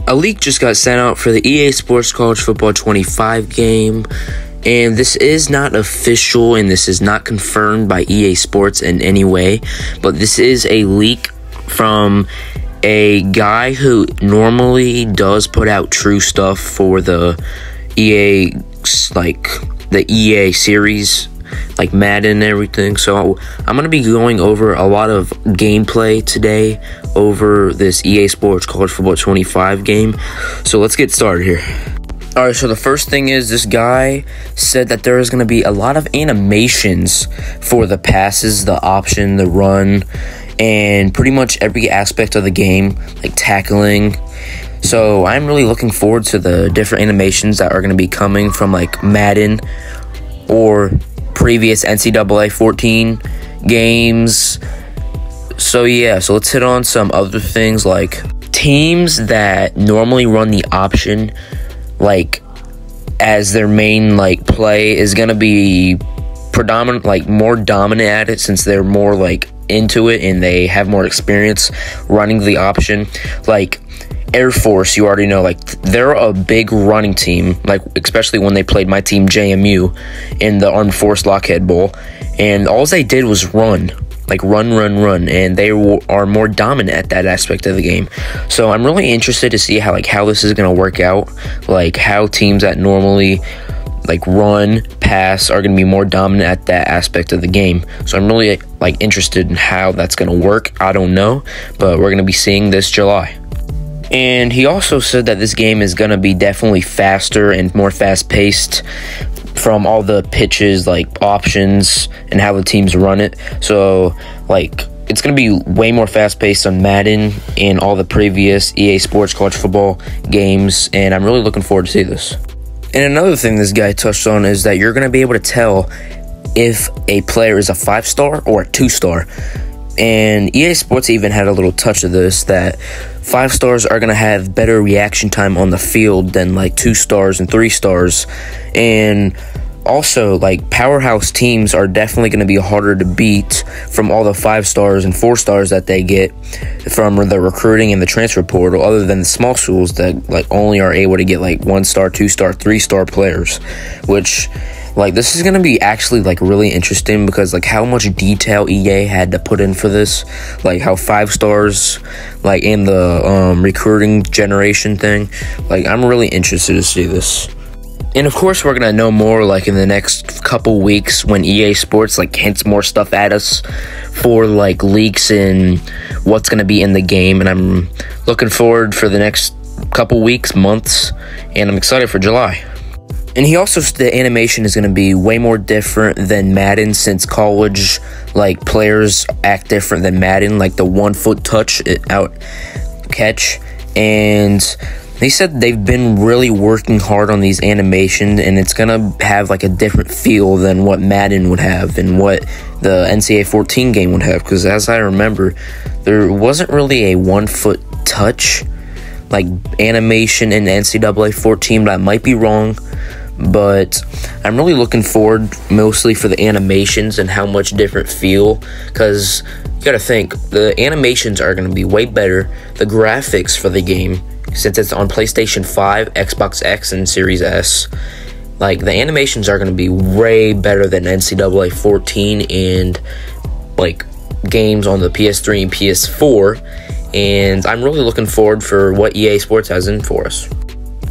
A leak just got sent out for the EA Sports College Football 25 game, and this is not official and this is not confirmed by EA Sports in any way, but this is a leak from a guy who normally does put out true stuff for the EA, like the EA series, like Madden and everything. So I'm going to be going over a lot of gameplay today over this EA Sports College Football 25 game. So let's get started here. Alright, so the first thing is this guy said that there is going to be a lot of animations for the passes, the option, the run, and pretty much every aspect of the game, like tackling. So I'm really looking forward to the different animations that are going to be coming from like Madden or previous NCAA 14 games. So yeah, so let's hit on some other things, like teams that normally run the option like as their main like play is gonna be predominant, like more dominant at it, since they're more like into it and they have more experience running the option. Like Air Force, you already know, like they're a big running team, like especially when they played my team JMU in the Armed Force Lockheed Bowl, and all they did was run, like run, and they are more dominant at that aspect of the game. So I'm really interested to see how this is going to work out, like how teams that normally like run, pass are going to be more dominant at that aspect of the game. So I'm really like interested in how that's going to work. I don't know, but we're going to be seeing this July. And he also said that this game is going to be definitely faster and more fast-paced from all the pitches, like options, and how the teams run it. So, like, it's going to be way more fast-paced on Madden and all the previous EA Sports College Football games, and I'm really looking forward to see this. And another thing this guy touched on is that you're going to be able to tell if a player is a 5-star or a 2-star. And EA Sports even had a little touch of this, that 5-stars are going to have better reaction time on the field than like 2-stars and 3-stars. And also, like, powerhouse teams are definitely going to be harder to beat from all the 5-stars and 4-stars that they get from the recruiting and the transfer portal, other than the small schools that like only are able to get like 1-star, 2-star, 3-star players. Which, like, this is going to be actually, like, really interesting because, like, how much detail EA had to put in for this. Like, how 5-stars, like, in the recruiting generation thing. Like, I'm really interested to see this. And, of course, we're going to know more, like, in the next couple weeks when EA Sports, like, hints more stuff at us for, like, leaks and what's going to be in the game. And I'm looking forward for the next couple weeks, months, and I'm excited for July. And he also said the animation is going to be way more different than Madden, since college, like, players act different than Madden, like the 1-foot touch out catch. And he said they've been really working hard on these animations, and it's going to have like a different feel than what Madden would have and what the NCAA 14 game would have. Because as I remember, there wasn't really a 1-foot touch like animation in the NCAA 14, but I might be wrong. But I'm really looking forward mostly for the animations and how much different feel, because you gotta think, the animations are going to be way better. The graphics for the game, since it's on PlayStation 5, Xbox X, and Series S, like, the animations are going to be way better than NCAA 14 and like games on the PS3 and PS4. And I'm really looking forward for what EA Sports has in for us.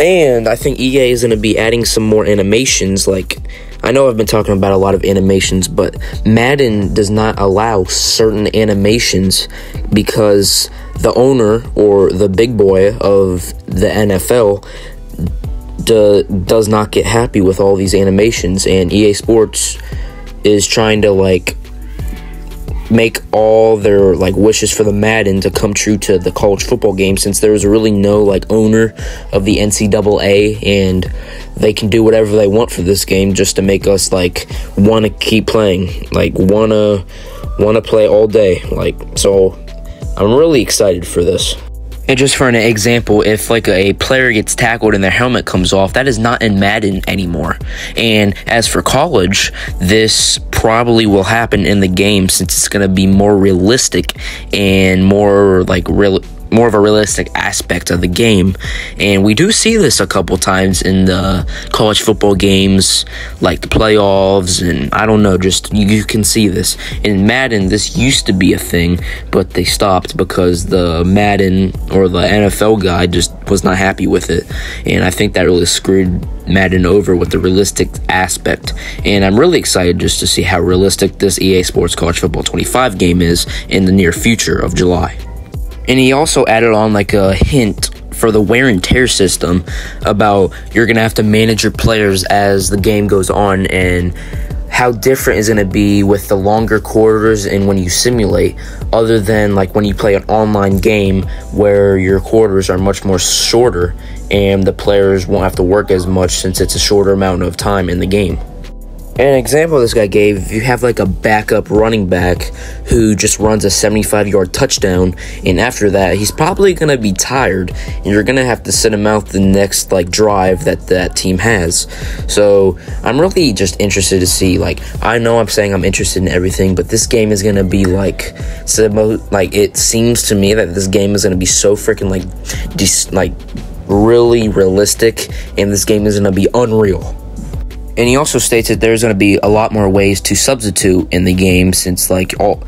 And I think EA is going to be adding some more animations. Like, I know I've been talking about a lot of animations, but Madden does not allow certain animations because the owner, or the big boy of the NFL, does not get happy with all these animations. And EA Sports is trying to, like, make all their like wishes for the Madden to come true to the college football game, since there's really no like owner of the NCAA, and they can do whatever they want for this game just to make us like want to keep playing, like want to play all day. Like, so I'm really excited for this. And just for an example, if like a player gets tackled and their helmet comes off, that is not in Madden anymore. And as for college, this probably will happen in the game, since it's going to be more realistic and more like more of a realistic aspect of the game. And we do see this a couple times in the college football games, like the playoffs, and I don't know, just you can see this. In Madden, this used to be a thing, but they stopped because the Madden or the NFL guy just was not happy with it. And I think that really screwed Madden over with the realistic aspect. And I'm really excited just to see how realistic this EA Sports College Football 25 game is in the near future of July. And he also added on like a hint for the wear and tear system about you're going to have to manage your players as the game goes on, and how different is going to be with the longer quarters and when you simulate, other than like when you play an online game where your quarters are much more shorter and the players won't have to work as much since it's a shorter amount of time in the game. An example this guy gave, if you have like a backup running back who just runs a 75-yard touchdown, and after that he's probably going to be tired and you're going to have to sit him out the next like drive that team has. So I'm really just interested to see, like, I know I'm saying I'm interested in everything, but this game is going to be like it seems to me that this game is going to be so freaking like really realistic, and this game is going to be unreal. And he also states that there's going to be a lot more ways to substitute in the game, since they're going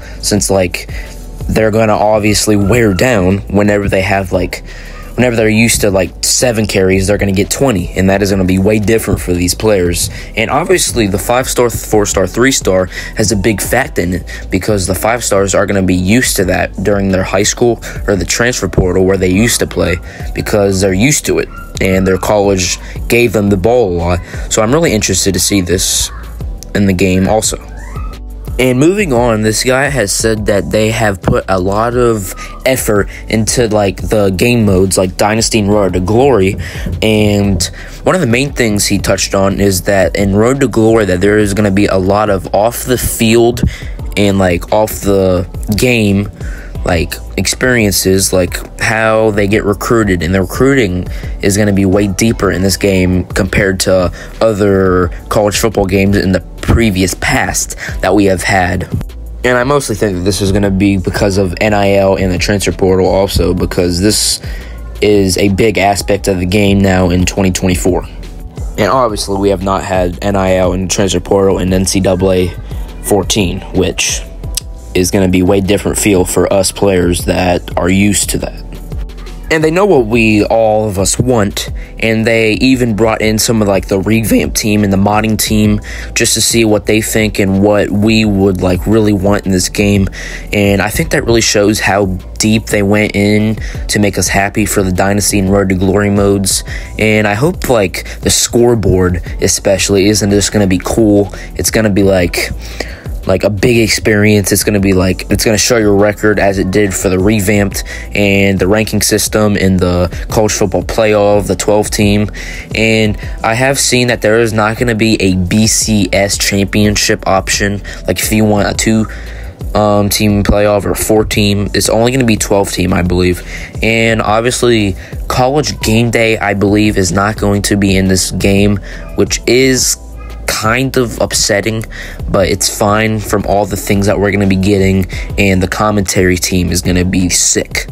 to obviously wear down whenever they're used to like 7 carries, they're going to get 20, and that is going to be way different for these players. And obviously the 5-star, 4-star, 3-star has a big fact in it, because the 5-stars are going to be used to that during their high school or the transfer portal where they used to play, because they're used to it and their college gave them the ball a lot. So I'm really interested to see this in the game also. And moving on, this guy has said that they have put a lot of effort into like the game modes like Dynasty and Road to Glory. And one of the main things he touched on is that in Road to Glory that there is going to be a lot of off the field and like off the game like experiences, like how they get recruited, and the recruiting is going to be way deeper in this game compared to other college football games in the previous past that we have had. And I mostly think that this is going to be because of NIL and the transfer portal also, because this is a big aspect of the game now in 2024. And obviously we have not had NIL and transfer portal in NCAA 14, which is going to be way different feel for us players that are used to that. And they know what all of us want, and they even brought in some of like the revamped team and the modding team just to see what they think and what we would like really want in this game. And I think that really shows how deep they went in to make us happy for the Dynasty and Road to Glory modes. And I hope like the scoreboard especially isn't just going to be cool. It's going to be like a big experience. It's going to show your record as it did for the revamped and the ranking system in the college football playoff, the 12 team. And I have seen that there is not going to be a BCS championship option. Like if you want a 2-team playoff or 4-team, it's only going to be 12 team, I believe. And obviously College Game Day, I believe, is not going to be in this game, which is kind of upsetting, but it's fine from all the things that we're going to be getting, and the commentary team is going to be sick.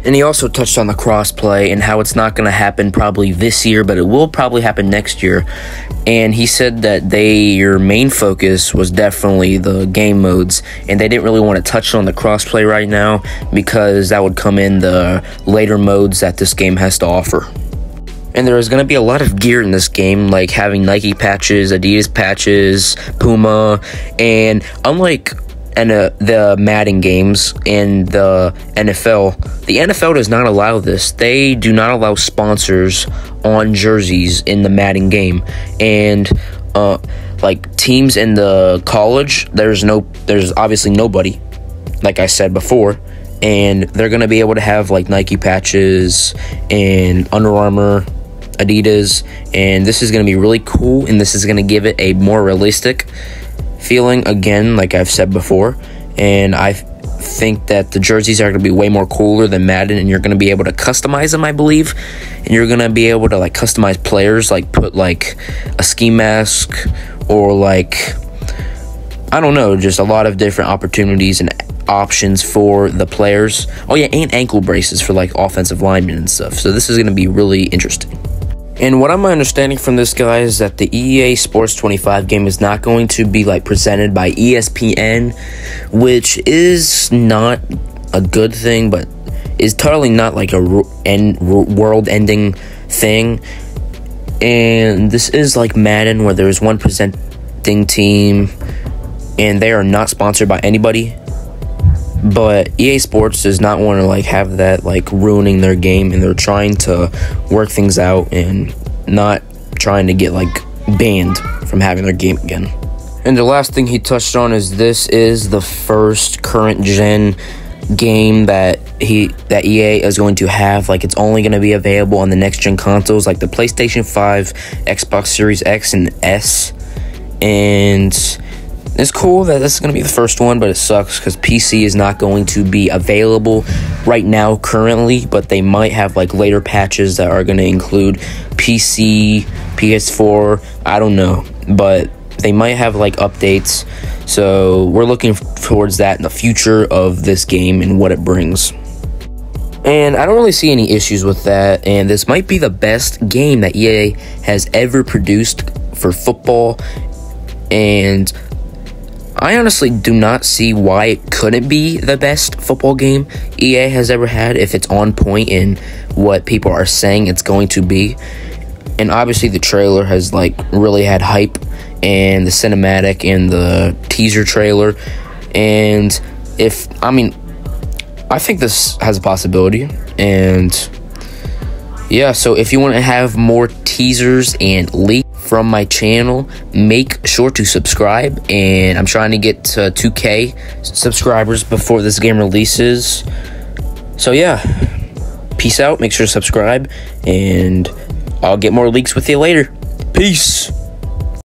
And he also touched on the crossplay and how it's not going to happen probably this year, but it will probably happen next year. And he said that your main focus was definitely the game modes, and they didn't really want to touch on the crossplay right now because that would come in the later modes that this game has to offer. And there is going to be a lot of gear in this game, like having Nike patches, Adidas patches, Puma, and unlike the Madden games and the NFL does not allow this. They do not allow sponsors on jerseys in the Madden game. And like teams in the college, there's obviously nobody, like I said before. And they're going to be able to have like Nike patches and Under Armour, Adidas, and this is going to be really cool, and this is going to give it a more realistic feeling again, like I've said before. And I think that the jerseys are going to be way more cooler than Madden, and you're going to be able to customize them, I believe. And you're going to be able to like customize players, like put like a ski mask or like, I don't know, just a lot of different opportunities and options for the players. Oh yeah, and ankle braces for like offensive linemen and stuff. So this is going to be really interesting. And what I'm understanding from this, guy, is that the EA Sports 25 game is not going to be like presented by ESPN, which is not a good thing, but is totally not like a world-ending thing. And this is like Madden, where there's one presenting team, and they are not sponsored by anybody. But EA Sports does not want to like have that like ruining their game, and they're trying to work things out and not trying to get like banned from having their game again. And the last thing he touched on is this is the first current gen game that EA is going to have. Like, it's only going to be available on the next gen consoles, like the PlayStation 5, Xbox Series X and S. And it's cool that this is going to be the first one, but it sucks because PC is not going to be available right now currently, but they might have like later patches that are going to include PC, PS4, I don't know, but they might have like updates. So we're looking towards that in the future of this game and what it brings. And I don't really see any issues with that, and this might be the best game that EA has ever produced for football, and I honestly do not see why it couldn't be the best football game EA has ever had if it's on point in what people are saying it's going to be. And obviously the trailer has like really had hype, and the cinematic and the teaser trailer. And I think this has a possibility. And yeah, so if you want to have more teasers and leaks from my channel, make sure to subscribe. And I'm trying to get to 2K subscribers before this game releases. So yeah, peace out, make sure to subscribe, and I'll get more leaks with you later. Peace.